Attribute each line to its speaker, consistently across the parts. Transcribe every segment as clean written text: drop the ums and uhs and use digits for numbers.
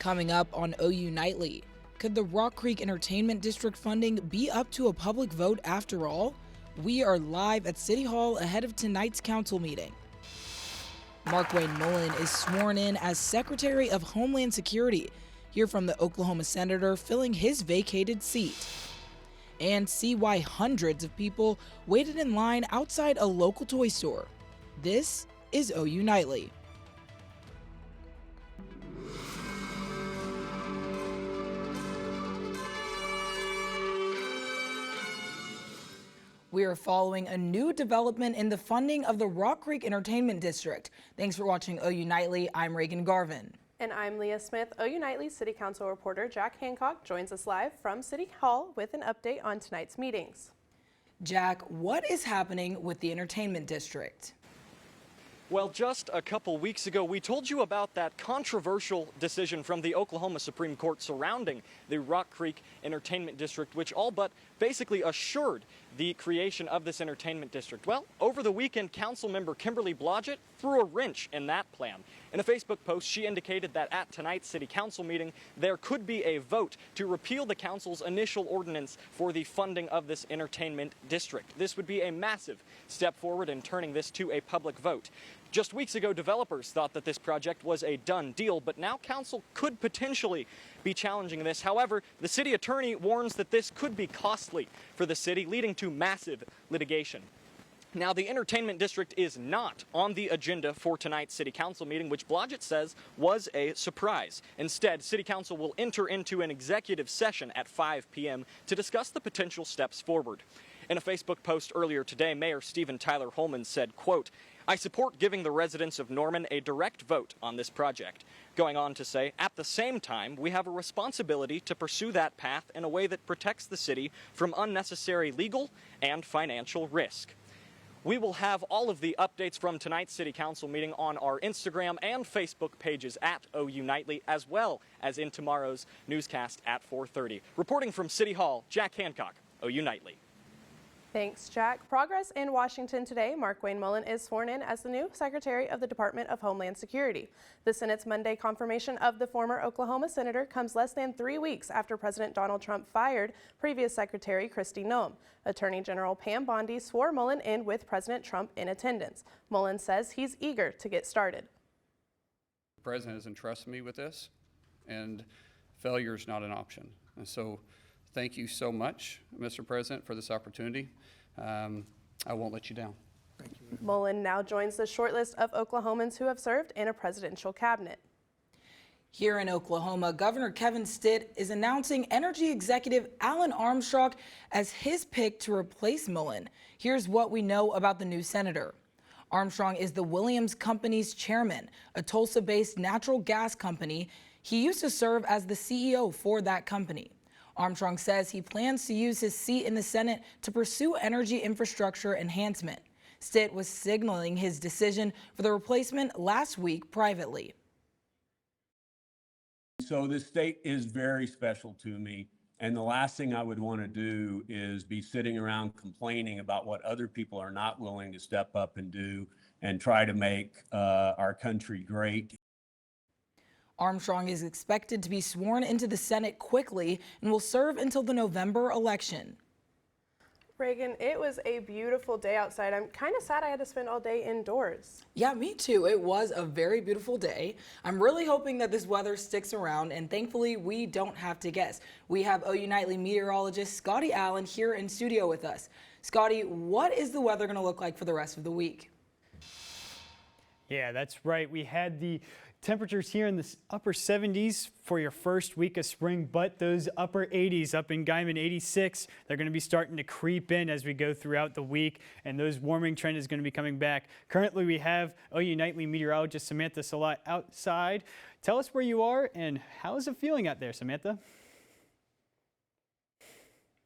Speaker 1: Coming up on OU Nightly, could the Rock Creek Entertainment District funding be up to a public vote after all? We are live at City Hall ahead of tonight's council meeting. Markwayne Mullin is sworn in as Secretary of Homeland Security. Hear from the Oklahoma senator filling his vacated seat. And see why hundreds of people waited in line outside a local toy store. This is OU Nightly. We are following a new development in the funding of the Rock Creek Entertainment District. Thanks for watching OU Nightly. I'm Reagan Garvin.
Speaker 2: And I'm Leah Smith. OU Nightly City Council reporter Jack Hancock joins us live from City Hall with an update on tonight's meetings.
Speaker 1: Jack, what is happening with the Entertainment District?
Speaker 3: Well, just a couple weeks ago, we told you about that controversial decision from the Oklahoma Supreme Court surrounding the Rock Creek Entertainment District, which all but basically assured the creation of this entertainment district. Well, over the weekend, Councilmember Kimberly Blodgett threw a wrench in that plan. In a Facebook post, she indicated that at tonight's City Council meeting, there could be a vote to repeal the council's initial ordinance for the funding of this entertainment district. This would be a massive step forward in turning this to a public vote. Just weeks ago, developers thought that this project was a done deal, but now council could potentially be challenging this. However, the city attorney warns that this could be costly for the city, leading to massive litigation. Now, the entertainment district is not on the agenda for tonight's city council meeting, which Blodgett says was a surprise. Instead, city council will enter into an executive session at 5 p.m. to discuss the potential steps forward. In a Facebook post earlier today, Mayor Stephen Tyler Holman said, quote, "I support giving the residents of Norman a direct vote on this project." Going on to say, at the same time, we have a responsibility to pursue that path in a way that protects the city from unnecessary legal and financial risk. We will have all of the updates from tonight's City Council meeting on our Instagram and Facebook pages at OU Nightly, as well as in tomorrow's newscast at 4:30. Reporting from City Hall, Jack Hancock, OU Nightly.
Speaker 2: Thanks, Jack. Progress in Washington today. Markwayne Mullin is sworn in as the new Secretary of the Department of Homeland Security. The Senate's Monday confirmation of the former Oklahoma senator comes less than 3 weeks after President Donald Trump fired previous Secretary Kristi Noem. Attorney General Pam Bondi swore Mullin in with President Trump in attendance. Mullin says he's eager to get started.
Speaker 4: The President has entrusted me with this, and failure is not an option. And so thank you so much, Mr. President, for this opportunity. I won't let you down. Thank you.
Speaker 2: Mullin now joins the short list of Oklahomans who have served in a presidential cabinet.
Speaker 1: Here in Oklahoma, Governor Kevin Stitt is announcing energy executive Alan Armstrong as his pick to replace Mullin. Here's what we know about the new senator. Armstrong is the Williams Company's chairman, a Tulsa-based natural gas company. He used to serve as the CEO for that company. Armstrong says he plans to use his seat in the Senate to pursue energy infrastructure enhancement. Stitt was signaling his decision for the replacement last week privately.
Speaker 5: So this state is very special to me, and the last thing I would want to do is be sitting around complaining about what other people are not willing to step up and do and try to make our country great.
Speaker 1: Armstrong is expected to be sworn into the Senate quickly and will serve until the November election.
Speaker 2: Reagan, it was a beautiful day outside. I'm kind of sad I had to spend all day indoors.
Speaker 1: Yeah, me too. It was a very beautiful day. I'm really hoping that this weather sticks around, and thankfully we don't have to guess. We have OU Nightly meteorologist Scotty Allen here in studio with us. Scotty, what is the weather going to look like for the rest of the week?
Speaker 6: Yeah, that's right. We had the temperatures here in the upper 70s for your first week of spring, but those upper 80s up in Guyman, 86, they're going to be starting to creep in as we go throughout the week, and those warming trend is going to be coming back. Currently, we have OU Nightly meteorologist Samantha Salat outside. Tell us where you are and how is it feeling out there, Samantha?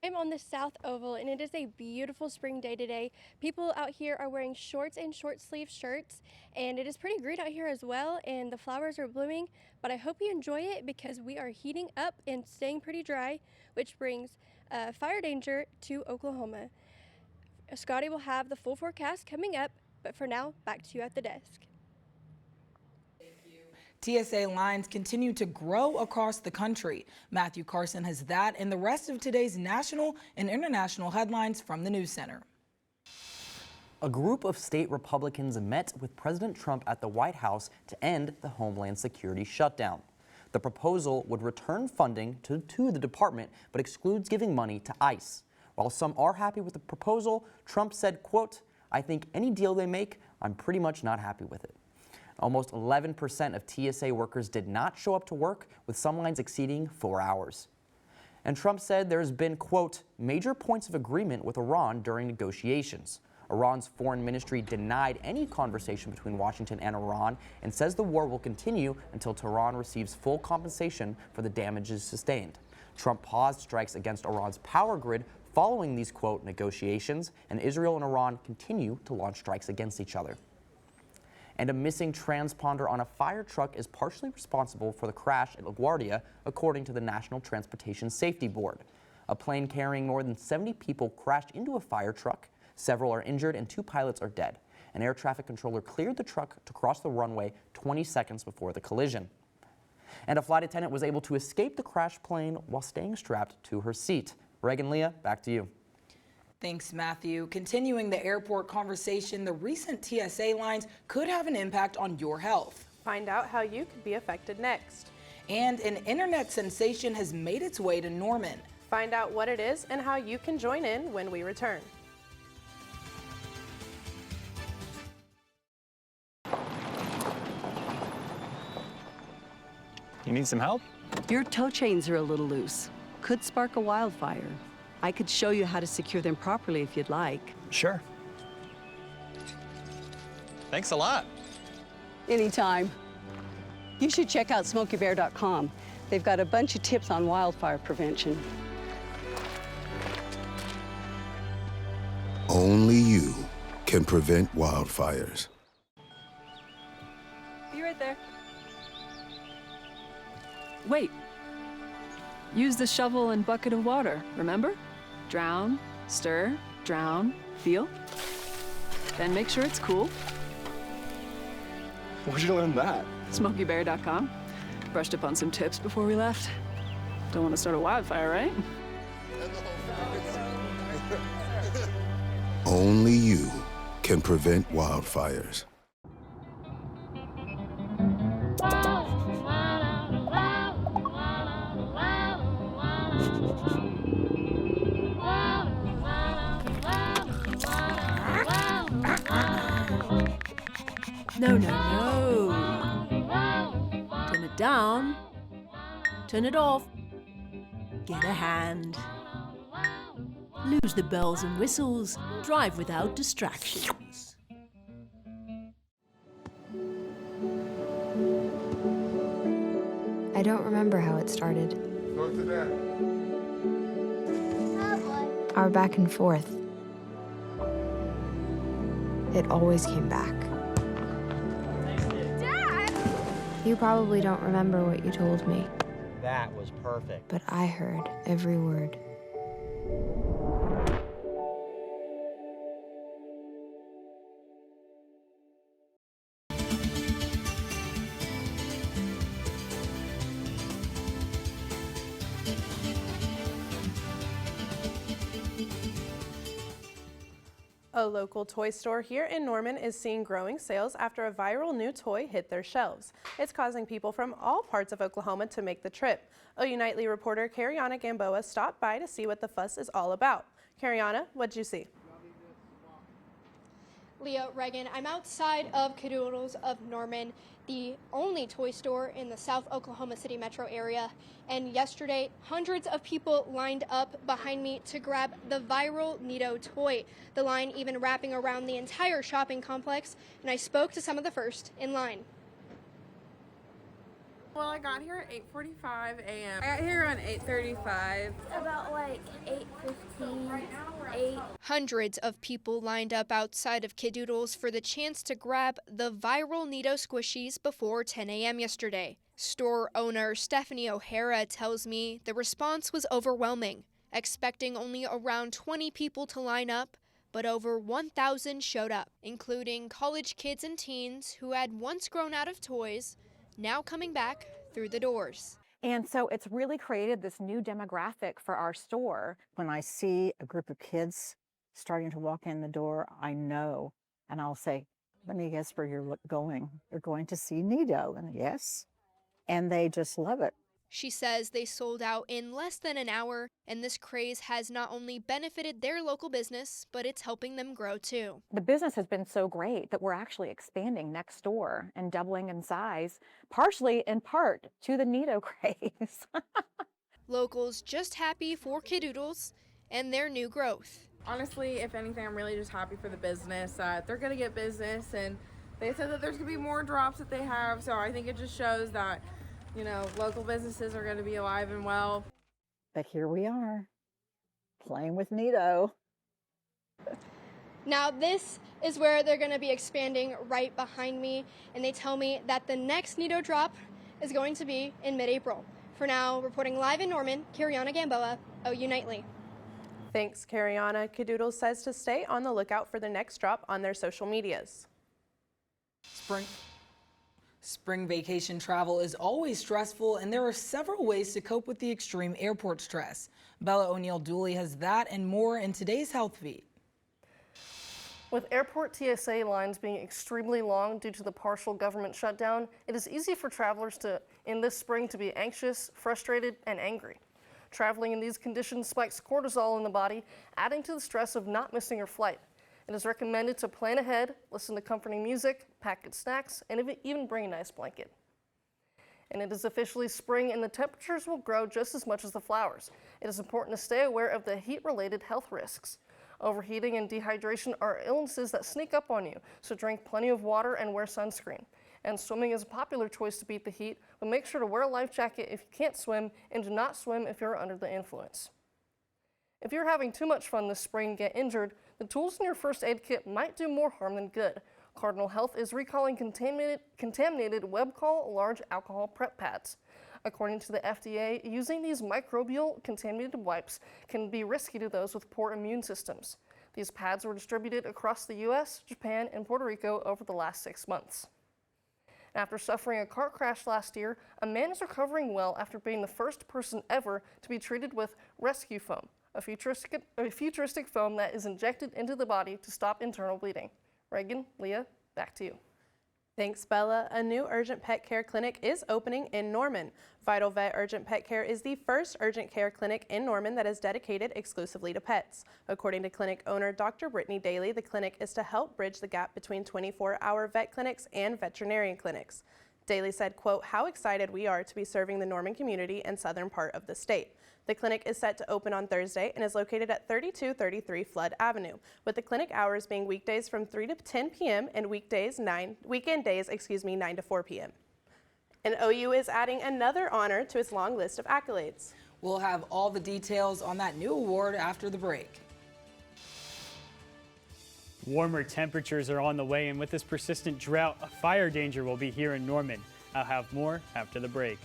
Speaker 7: I'm on the South Oval, and it is a beautiful spring day today. People out here are wearing shorts and short sleeve shirts, and it is pretty green out here as well, and the flowers are blooming, but I hope you enjoy it because we are heating up and staying pretty dry, which brings fire danger to Oklahoma. Scotty will have the full forecast coming up, but for now, back to you at the desk.
Speaker 1: TSA lines continue to grow across the country. Matthew Carson has that and the rest of today's national and international headlines from the News Center.
Speaker 8: A group of state Republicans met with President Trump at the White House to end the Homeland Security shutdown. The proposal would return funding to the department, but excludes giving money to ICE. While some are happy with the proposal, Trump said, quote, "I think any deal they make, I'm pretty much not happy with it." Almost 11% of TSA workers did not show up to work, with some lines exceeding 4 hours. And Trump said there's been, quote, "major points of agreement with Iran during negotiations." Iran's foreign ministry denied any conversation between Washington and Iran and says the war will continue until Tehran receives full compensation for the damages sustained. Trump paused strikes against Iran's power grid following these, quote, "negotiations," and Israel and Iran continue to launch strikes against each other. And a missing transponder on a fire truck is partially responsible for the crash at LaGuardia, according to the National Transportation Safety Board. A plane carrying more than 70 people crashed into a fire truck. Several are injured and 2 pilots are dead. An air traffic controller cleared the truck to cross the runway 20 seconds before the collision. And a flight attendant was able to escape the crash plane while staying strapped to her seat. Reagan, Leah, back to you.
Speaker 1: Thanks, Matthew. Continuing the airport conversation, the recent TSA lines could have an impact on your health.
Speaker 2: Find out how you could be affected next.
Speaker 1: And an internet sensation has made its way to Norman.
Speaker 2: Find out what it is and how you can join in when we return.
Speaker 9: You need some help?
Speaker 10: Your tow chains are a little loose. Could spark a wildfire. I could show you how to secure them properly if you'd like.
Speaker 9: Sure. Thanks a lot.
Speaker 10: Anytime. You should check out SmokeyBear.com. They've got a bunch of tips on wildfire prevention.
Speaker 11: Only you can prevent wildfires.
Speaker 12: Be right there. Wait. Use the shovel and bucket of water, remember? Drown, stir, drown, feel. Then make sure it's cool.
Speaker 9: Where'd you learn that?
Speaker 12: SmokeyBear.com. Brushed up on some tips before we left. Don't want to start a wildfire, right?
Speaker 11: Only you can prevent wildfires.
Speaker 13: No, no, no. Turn it down. Turn it off. Get a hand. Lose the bells and whistles. Drive without distractions.
Speaker 14: I don't remember how it started.
Speaker 15: Go to that.
Speaker 14: Our back and forth. It always came back. Dad! You probably don't remember what you told me.
Speaker 16: That was perfect.
Speaker 14: But I heard every word.
Speaker 2: A local toy store here in Norman is seeing growing sales after a viral new toy hit their shelves. It's causing people from all parts of Oklahoma to make the trip. OU Nightly reporter Cariana Gamboa stopped by to see what the fuss is all about. Cariana, what'd you see?
Speaker 7: Leah, Reagan, I'm outside of Cadoodles of Norman, the only toy store in the South Oklahoma City metro area. And yesterday, hundreds of people lined up behind me to grab the viral Neato toy. The line even wrapping around the entire shopping complex, and I spoke to some of the first in line.
Speaker 17: Well, I got here at 8:45 a.m. I got here around 8:35.
Speaker 18: About like 8:15, 8.
Speaker 7: Hundreds of people lined up outside of Cadoodles for the chance to grab the viral Neato squishies before 10 a.m. yesterday. Store owner Stephanie O'Hara tells me the response was overwhelming, expecting only around 20 people to line up, but over 1,000 showed up, including college kids and teens who had once grown out of toys,
Speaker 15: now coming back through the doors.
Speaker 19: And so it's really created this new demographic for our store. When I see a group of kids starting to walk in the door, I know, and I'll say, let me guess where you're going. You're going to see Nido, and yes, and they just love it.
Speaker 15: She says they sold out in less than an hour, and this craze has not only benefited their local business, but it's helping them grow too.
Speaker 19: The business has been so great that we're actually expanding next door and doubling in size, partially in part to the Nido craze.
Speaker 15: Locals just happy for Kiddoodles and their new growth.
Speaker 17: Honestly, if anything, I'm really just happy for the business. They're going to get business, and they said that there's going to be more drops that they have, so I think it just shows that, you know, local businesses are going to be alive and well.
Speaker 19: But here we are, playing with Nido.
Speaker 15: Now this is where they're going to be expanding right behind me, and they tell me that the next Nido drop is going to be in mid-April. For now, reporting live in Norman, Kiriana Gamboa, OU Nightly.
Speaker 2: Thanks, Kariana. Kiddoodles says to stay on the lookout for the next drop on their social medias.
Speaker 1: Spring vacation travel is always stressful, and there are several ways to cope with the extreme airport stress. Bella O'Neill-Dooley has that and more in today's Health Feed.
Speaker 20: With airport TSA lines being extremely long due to the partial government shutdown, it is easy for travelers in this spring to be anxious, frustrated, and angry. Traveling in these conditions spikes cortisol in the body, adding to the stress of not missing your flight. It is recommended to plan ahead, listen to comforting music, pack good snacks, and even bring a nice blanket. And it is officially spring, and the temperatures will grow just as much as the flowers. It is important to stay aware of the heat-related health risks. Overheating and dehydration are illnesses that sneak up on you, so drink plenty of water and wear sunscreen. And swimming is a popular choice to beat the heat, but make sure to wear a life jacket if you can't swim, and do not swim if you're under the influence. If you're having too much fun this spring and get injured, the tools in your first aid kit might do more harm than good. Cardinal Health is recalling contaminated Webcol large alcohol prep pads. According to the FDA, using these microbial contaminated wipes can be risky to those with poor immune systems. These pads were distributed across the US, Japan, and Puerto Rico over the last 6 months. After suffering a car crash last year, a man is recovering well after being the first person ever to be treated with rescue foam, a futuristic foam that is injected into the body to stop internal bleeding. Reagan, Leah, back to you.
Speaker 2: Thanks, Bella. A new urgent pet care clinic is opening in Norman. Vital Vet Urgent Pet Care is the first urgent care clinic in Norman that is dedicated exclusively to pets. According to clinic owner Dr. Brittany Daly, the clinic is to help bridge the gap between 24-hour vet clinics and veterinarian clinics. Daly said, quote, "How excited we are to be serving the Norman community and southern part of the state." The clinic is set to open on Thursday and is located at 3233 Flood Avenue, with the clinic hours being weekdays from 3 to 10 p.m. and weekend days 9 to 4 p.m. And OU is adding another honor to its long list of accolades.
Speaker 1: We'll have all the details on that new award after the break.
Speaker 6: Warmer temperatures are on the way, and with this persistent drought, a fire danger will be here in Norman. I'll have more after the break.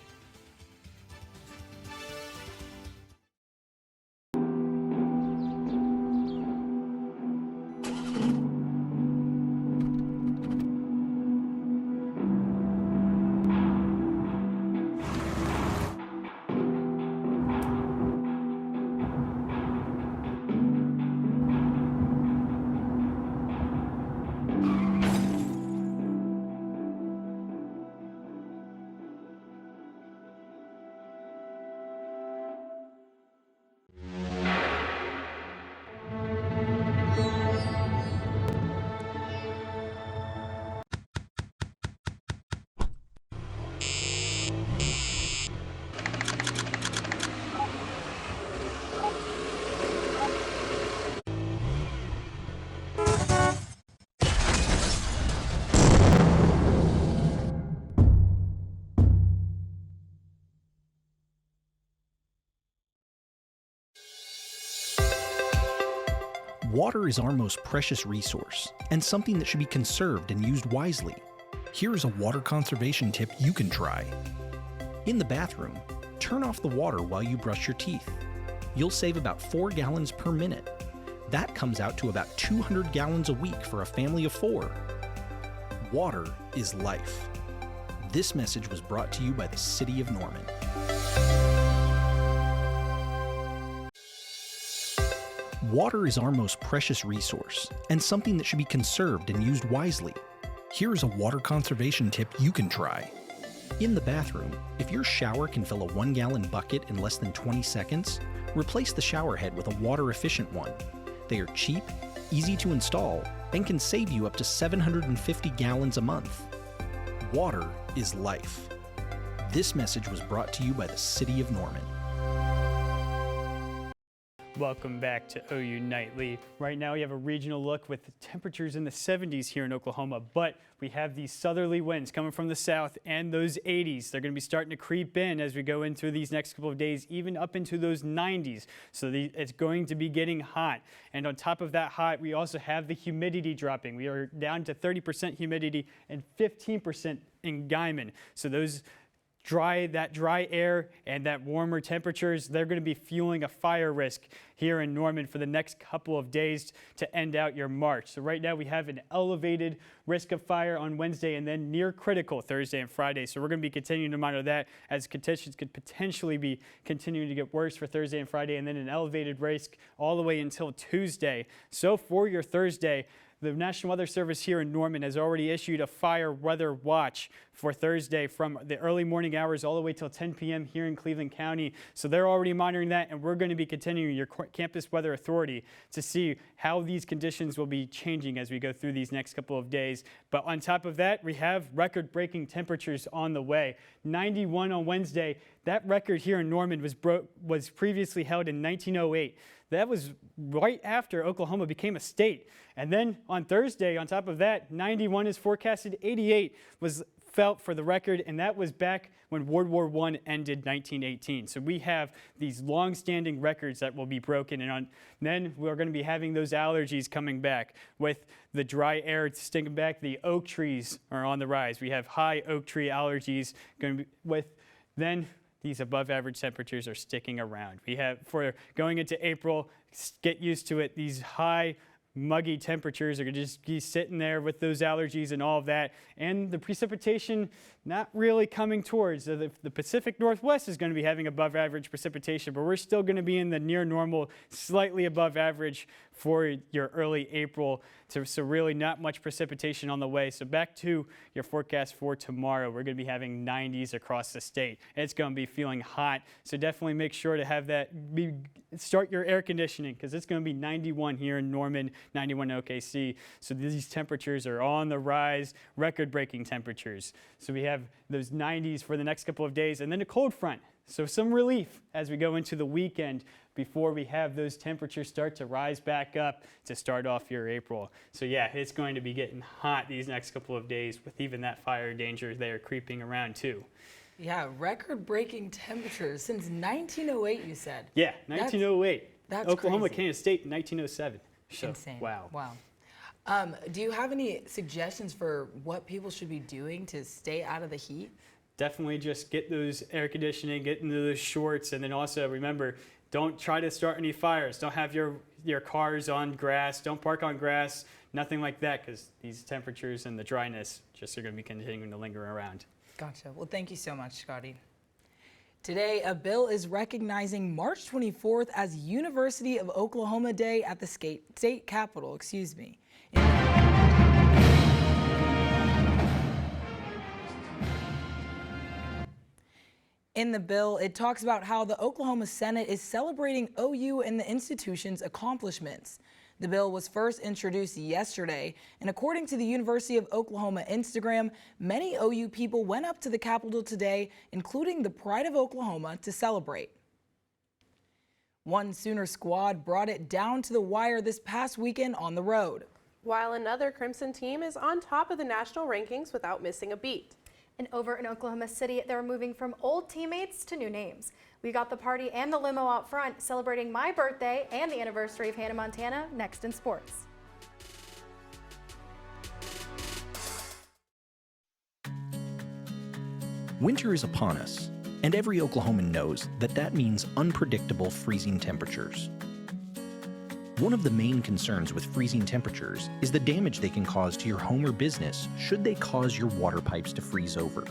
Speaker 21: Water is our most precious resource, and something that should be conserved and used wisely. Here is a water conservation tip you can try. In the bathroom, turn off the water while you brush your teeth. You'll save about 4 gallons per minute. That comes out to about 200 gallons a week for a family of 4. Water is life. This message was brought to you by the City of Norman. Water is our most precious resource and something that should be conserved and used wisely. Here is a water conservation tip you can try. In the bathroom, if your shower can fill a 1-gallon bucket in less than 20 seconds, replace the shower head with a water-efficient one. They are cheap, easy to install, and can save you up to 750 gallons a month. Water is life. This message was brought to you by the City of Norman.
Speaker 6: Welcome back to OU Nightly. Right now we have a regional look with temperatures in the 70s here in Oklahoma, but we have these southerly winds coming from the south and those 80s. They're going to be starting to creep in as we go into these next couple of days, even up into those 90s. So it's going to be getting hot. And on top of that hot, we also have the humidity dropping. We are down to 30% humidity and 15% in Guyman. So that dry air and that warmer temperatures, they're going to be fueling a fire risk here in Norman for the next couple of days to end out your March. So right now we have an elevated risk of fire on Wednesday and then near critical Thursday and Friday. So we're going to be continuing to monitor that as conditions could potentially be continuing to get worse for Thursday and Friday, and then an elevated risk all the way until Tuesday. So for your Thursday, the National Weather Service here in Norman has already issued a fire weather watch for Thursday from the early morning hours all the way till 10 p.m. here in Cleveland County. So they're already monitoring that, and we're going to be continuing your Campus Weather Authority to see how these conditions will be changing as we go through these next couple of days. But on top of that, we have record-breaking temperatures on the way. 91 on Wednesday. That record here in Norman was previously held in 1908. That was right after Oklahoma became a state. And then on Thursday, on top of that, 91 is forecasted. 88 was felt for the record, and that was back when World War I ended 1918. So we have these long-standing records that will be broken, and then we're going to be having those allergies coming back with the dry air stinking back. The oak trees are on the rise. We have high oak tree allergies going to be then these above average temperatures are sticking around. We have, for going into April, get used to it, these high muggy temperatures are going to just be sitting there with those allergies and all of that. And the precipitation not really coming towards. So the Pacific Northwest is going to be having above average precipitation, but we're still going to be in the near normal, slightly above average for your early April. So really not much precipitation on the way. So back to your forecast for tomorrow. We're going to be having 90s across the state. It's going to be feeling hot. So definitely make sure to have that, start your air conditioning, because it's going to be 91 here in Norman, 91 OKC. So these temperatures are on the rise, record-breaking temperatures. So we have those 90s for the next couple of days, and then a cold front. So some relief as we go into the weekend before we have those temperatures start to rise back up to start off your April. So yeah, it's going to be getting hot these next couple of days with even that fire danger there creeping around too.
Speaker 1: Yeah, record-breaking temperatures since 1908, you said.
Speaker 6: Yeah, 1908.
Speaker 1: That's
Speaker 6: Oklahoma
Speaker 1: crazy.
Speaker 6: became a state in 1907. So,
Speaker 1: insane.
Speaker 6: Wow.
Speaker 1: Wow. Do you have any suggestions for what people should be doing to stay out of the heat?
Speaker 6: Definitely just get those air conditioning, get into those shorts, and then also remember, don't try to start any fires. Don't have your cars on grass. Don't park on grass, nothing like that, because these temperatures and the dryness just are going to be continuing to linger around.
Speaker 1: Gotcha. Well, thank you so much, Scotty. Today, a bill is recognizing March 24th as University of Oklahoma Day at the state capitol, In the bill, it talks about how the Oklahoma Senate is celebrating OU and the institution's accomplishments. The bill was first introduced yesterday, and according to the University of Oklahoma Instagram, many OU people went up to the Capitol today, including the Pride of Oklahoma, to celebrate. One Sooner squad brought it down to the wire this past weekend on the road,
Speaker 2: while another Crimson team is on top of the national rankings without missing a beat.
Speaker 3: And over in Oklahoma City, they're moving from old teammates to new names. We got the party and the limo out front celebrating my birthday and the anniversary of Hannah Montana next in sports.
Speaker 21: Winter is upon us, and every Oklahoman knows that that means unpredictable freezing temperatures. One of the main concerns with freezing temperatures is the damage they can cause to your home or business should they cause your water pipes to freeze over.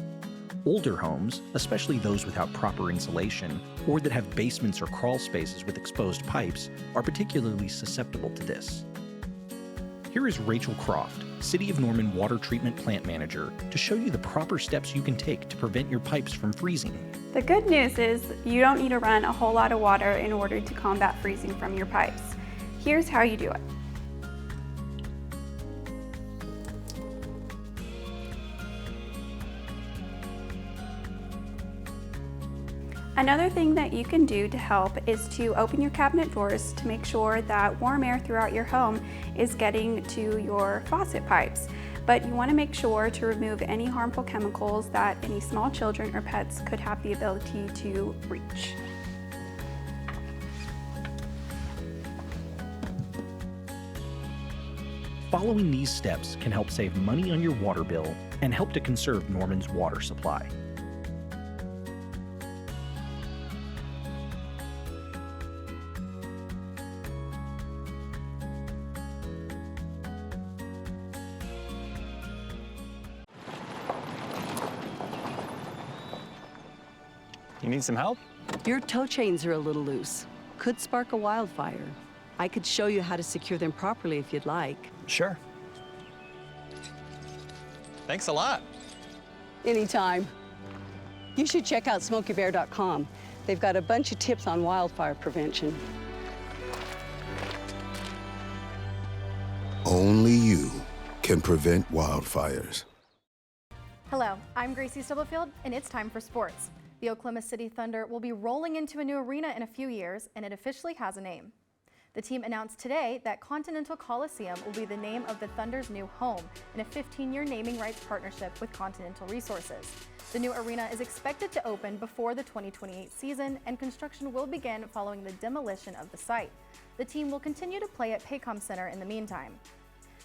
Speaker 21: Older homes, especially those without proper insulation, or that have basements or crawl spaces with exposed pipes, are particularly susceptible to this. Here is Rachel Croft, City of Norman Water Treatment Plant Manager, to show you the proper steps you can take to prevent your pipes from freezing.
Speaker 4: The good news is you don't need to run a whole lot of water in order to combat freezing from your pipes. Here's how you do it. Another thing that you can do to help is to open your cabinet doors to make sure that warm air throughout your home is getting to your faucet pipes. But you want to make sure to remove any harmful chemicals that any small children or pets could have the ability to reach.
Speaker 21: Following these steps can help save money on your water bill and help to conserve Norman's water supply.
Speaker 9: You need some help?
Speaker 10: Your tow chains are a little loose. Could spark a wildfire. I could show you how to secure them properly if you'd like.
Speaker 9: Sure. Thanks a lot.
Speaker 10: Anytime. You should check out SmokeyBear.com. They've got a bunch of tips on wildfire prevention.
Speaker 11: Only you can prevent wildfires.
Speaker 3: Hello, I'm Gracie Stubblefield, and it's time for sports. The Oklahoma City Thunder will be rolling into a new arena in a few years, and it officially has a name. The team announced today that Continental Coliseum will be the name of the Thunder's new home in a 15-year naming rights partnership with Continental Resources. The new arena is expected to open before the 2028 season, and construction will begin following the demolition of the site. The team will continue to play at Paycom Center in the meantime.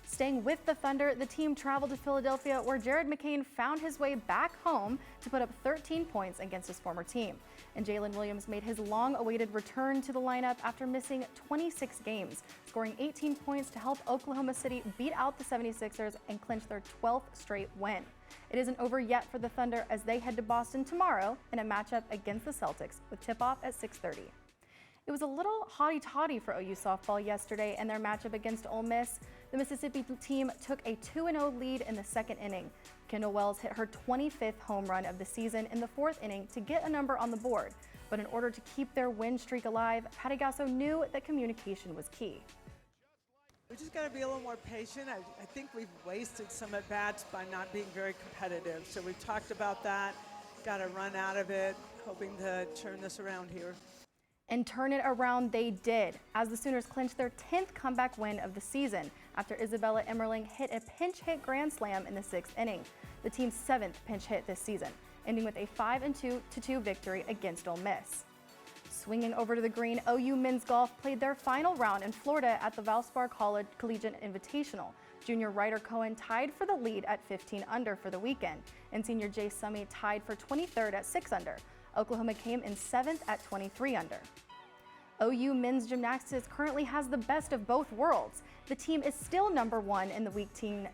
Speaker 3: Staying with the Thunder, the team traveled to Philadelphia, where Jared McCain found his way back home to put up 13 points against his former team. And Jalen Williams made his long-awaited return to the lineup after missing 26 games, scoring 18 points to help Oklahoma City beat out the 76ers and clinch their 12th straight win. It isn't over yet for the Thunder as they head to Boston tomorrow in a matchup against the Celtics with tip-off at 6:30. It was a little hotty-totty for OU softball yesterday in their matchup against Ole Miss. The Mississippi team took a 2-0 lead in the second inning. Kendall Wells hit her 25th home run of the season in the fourth inning to get a number on the board. But in order to keep their win streak alive, Patty Gasso knew that communication was key.
Speaker 22: We just got to be a little more patient. I think we've wasted some at-bats by not being very competitive. So we've talked about that, got to run out of it, hoping to turn this around here.
Speaker 3: And turn it around they did, as the Sooners clinched their 10th comeback win of the season after Isabella Emmerling hit a pinch hit grand slam in the 6th inning, the team's 7th pinch hit this season, ending with a 5-2 victory against Ole Miss. Swinging over to the green, OU men's golf played their final round in Florida at the Valspar Collegiate Invitational. Junior Ryder Cohen tied for the lead at 15 under for the weekend, and senior Jay Summey tied for 23rd at 6 under. Oklahoma came in 7th at 23 under. OU men's gymnastics currently has the best of both worlds. The team is still number 1 in the Week 10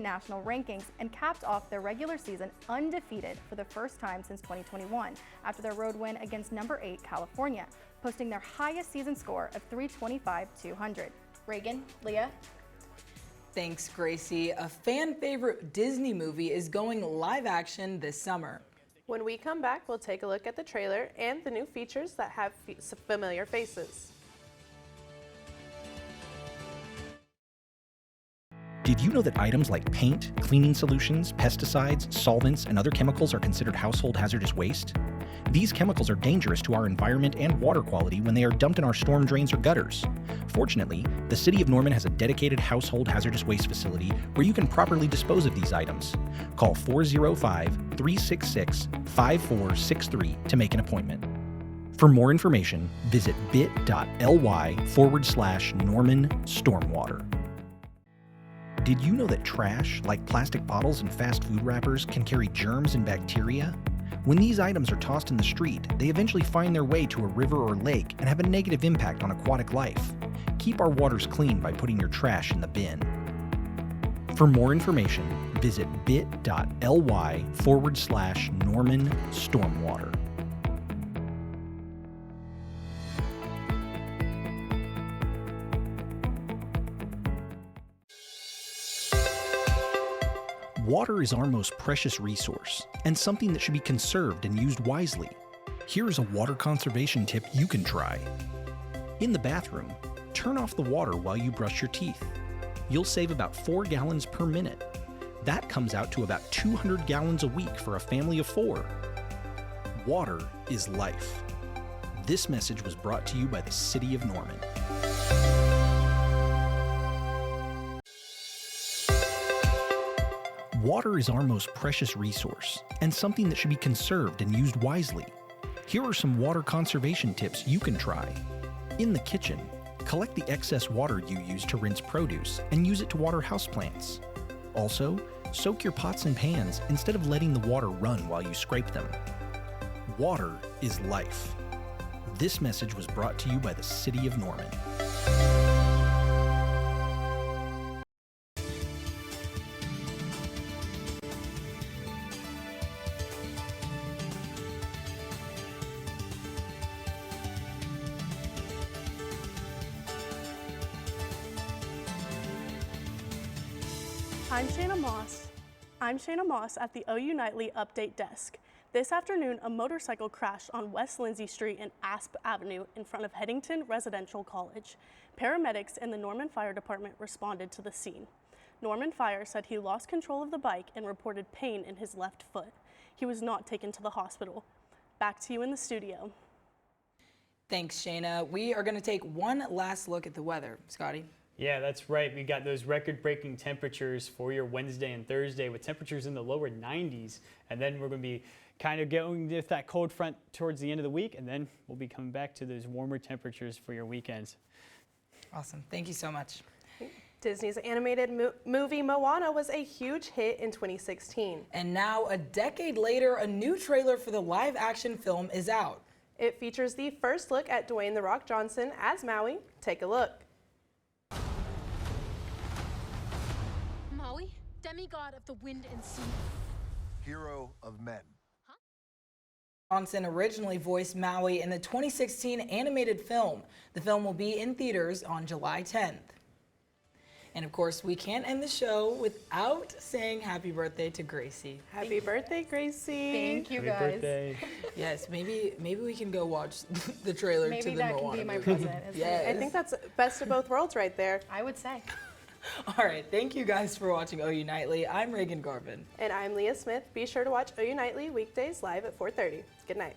Speaker 3: national rankings and capped off their regular season undefeated for the first time since 2021 after their road win against number 8 California, posting their highest season score of 325-200. Reagan, Leah.
Speaker 1: Thanks, Gracie. A fan favorite Disney movie is going live action this summer.
Speaker 2: When we come back, we'll take a look at the trailer and the new features that have familiar faces.
Speaker 21: Did you know that items like paint, cleaning solutions, pesticides, solvents, and other chemicals are considered household hazardous waste? These chemicals are dangerous to our environment and water quality when they are dumped in our storm drains or gutters. Fortunately, the City of Norman has a dedicated household hazardous waste facility where you can properly dispose of these items. Call 405-366-5463 to make an appointment. For more information, visit bit.ly/Norman Stormwater. Did you know that trash, like plastic bottles and fast food wrappers, can carry germs and bacteria? When these items are tossed in the street, they eventually find their way to a river or lake and have a negative impact on aquatic life. Keep our waters clean by putting your trash in the bin. For more information, visit bit.ly/Norman Stormwater. Water is our most precious resource and something that should be conserved and used wisely. Here is a water conservation tip you can try. In the bathroom, turn off the water while you brush your teeth. You'll save about 4 gallons per minute. That comes out to about 200 gallons a week for a family of 4. Water is life. This message was brought to you by the City of Norman. Water is our most precious resource and something that should be conserved and used wisely. Here are some water conservation tips you can try. In the kitchen, collect the excess water you use to rinse produce and use it to water houseplants. Also, soak your pots and pans instead of letting the water run while you scrape them. Water is life. This message was brought to you by the City of Norman.
Speaker 2: I'm Shayna Moss at the OU Nightly Update Desk. This afternoon, a motorcycle crashed on West Lindsay Street and Asp Avenue in front of Headington Residential College. Paramedics and the Norman Fire Department responded to the scene. Norman Fire said he lost control of the bike and reported pain in his left foot. He was not taken to the hospital. Back to you in the studio.
Speaker 1: Thanks, Shayna. We are going to take one last look at the weather. Scotty?
Speaker 6: Yeah, that's right. We got those record-breaking temperatures for your Wednesday and Thursday with temperatures in the lower 90s. And then we're going to be kind of going with that cold front towards the end of the week. And then we'll be coming back to those warmer temperatures for your weekends.
Speaker 1: Awesome. Thank you so much.
Speaker 2: Disney's animated movie Moana was a huge hit in 2016.
Speaker 1: And now, a decade later, a new trailer for the live-action film is out.
Speaker 2: It features the first look at Dwayne "The Rock" Johnson as Maui. Take a look.
Speaker 5: Maui, demigod of the wind and sea.
Speaker 8: Hero of men.
Speaker 1: Johnson originally voiced Maui in the 2016 animated film. The film will be in theaters on July 10th. And of course, we can't end the show without saying happy birthday to Gracie.
Speaker 2: Happy birthday, Gracie.
Speaker 3: Thank you,
Speaker 6: Happy
Speaker 3: guys.
Speaker 6: birthday.
Speaker 1: Yes, maybe we can go watch the trailer to the
Speaker 3: Maybe that
Speaker 1: Moana
Speaker 3: can be my
Speaker 1: movie.
Speaker 3: present.
Speaker 1: Yes.
Speaker 2: I think that's best of both worlds right there.
Speaker 3: I would say.
Speaker 1: All right, thank you guys for watching OU Nightly. I'm Reagan Garvin.
Speaker 2: And I'm Leah Smith. Be sure to watch OU Nightly weekdays live at 4:30. Good night.